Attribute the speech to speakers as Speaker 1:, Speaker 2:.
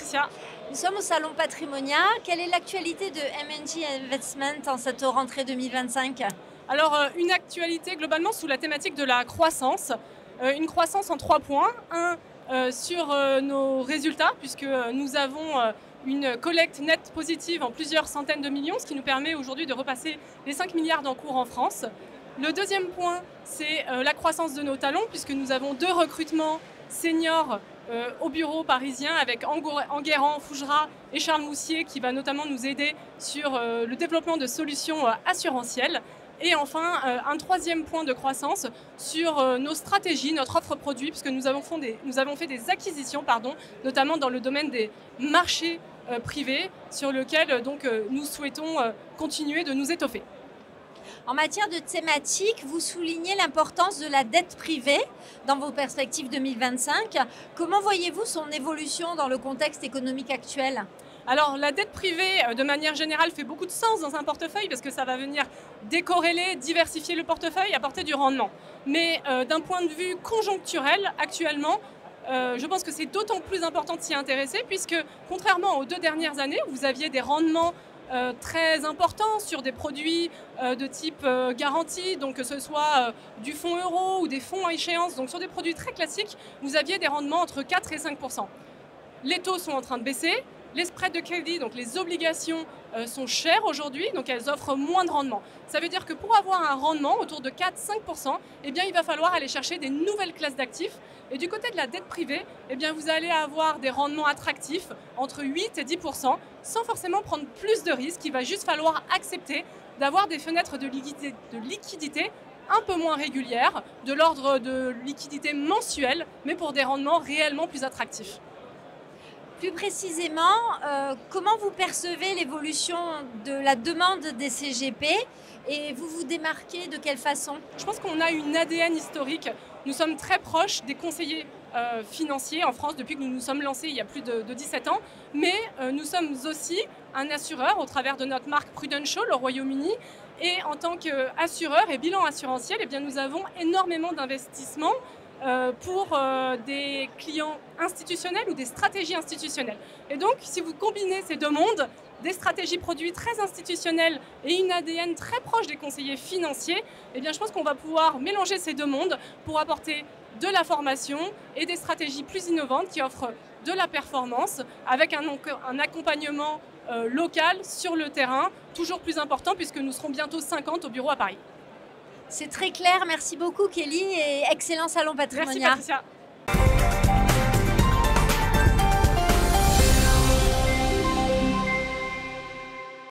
Speaker 1: Patricia.
Speaker 2: Nous sommes au Salon Patrimonia. Quelle est l'actualité de M&G Investment en cette rentrée 2025?
Speaker 1: Alors, une actualité globalement sous la thématique de la croissance. Une croissance en 3 points. Sur nos résultats, puisque nous avons une collecte nette positive en plusieurs centaines de millions, ce qui nous permet aujourd'hui de repasser les 5 milliards d'encours en France. Le deuxième point, c'est la croissance de nos talents, puisque nous avons 2 recrutements seniors au bureau parisien avec Enguerrand, Fougera et Charles Moussier qui va notamment nous aider sur le développement de solutions assurantielles. Et enfin, un troisième point de croissance sur nos stratégies, notre offre produit, puisque nous avons fait des acquisitions, notamment dans le domaine des marchés privés, sur lequel nous souhaitons continuer de nous étoffer.
Speaker 2: En matière de thématique, vous soulignez l'importance de la dette privée dans vos perspectives 2025. Comment voyez-vous son évolution dans le contexte économique actuel ?
Speaker 1: Alors la dette privée, de manière générale, fait beaucoup de sens dans un portefeuille parce que ça va venir décorréler, diversifier le portefeuille, apporter du rendement. Mais d'un point de vue conjoncturel, actuellement, je pense que c'est d'autant plus important de s'y intéresser puisque, contrairement aux 2 dernières années, où vous aviez des rendements très importants sur des produits de type garantie, donc que ce soit du fonds euro ou des fonds à échéance, donc sur des produits très classiques, vous aviez des rendements entre 4 et 5%. Les taux sont en train de baisser. Les spreads de crédit, donc les obligations, sont chères aujourd'hui, donc elles offrent moins de rendement. Ça veut dire que pour avoir un rendement autour de 4-5%, eh bien, il va falloir aller chercher des nouvelles classes d'actifs. Et du côté de la dette privée, eh bien, vous allez avoir des rendements attractifs entre 8 et 10%, sans forcément prendre plus de risques. Il va juste falloir accepter d'avoir des fenêtres de liquidité un peu moins régulières, de l'ordre de liquidité mensuelle, mais pour des rendements réellement plus attractifs.
Speaker 2: Plus précisément, comment vous percevez l'évolution de la demande des CGP et vous vous démarquez de quelle façon?
Speaker 1: Je pense qu'on a une ADN historique. Nous sommes très proches des conseillers financiers en France depuis que nous nous sommes lancés il y a plus de 17 ans. Mais nous sommes aussi un assureur au travers de notre marque Prudential au Royaume-Uni. Et en tant qu'assureur et bilan assurantiel, eh bien, nous avons énormément d'investissements pour des clients institutionnels ou des stratégies institutionnelles. Et donc, si vous combinez ces 2 mondes, des stratégies produits très institutionnelles et une ADN très proche des conseillers financiers, eh bien, je pense qu'on va pouvoir mélanger ces 2 mondes pour apporter de la formation et des stratégies plus innovantes qui offrent de la performance avec un accompagnement local sur le terrain, toujours plus important puisque nous serons bientôt 50 au bureau à Paris.
Speaker 2: C'est très clair, merci beaucoup Kelly et excellent Salon Patrimonia.
Speaker 1: Merci Patricia.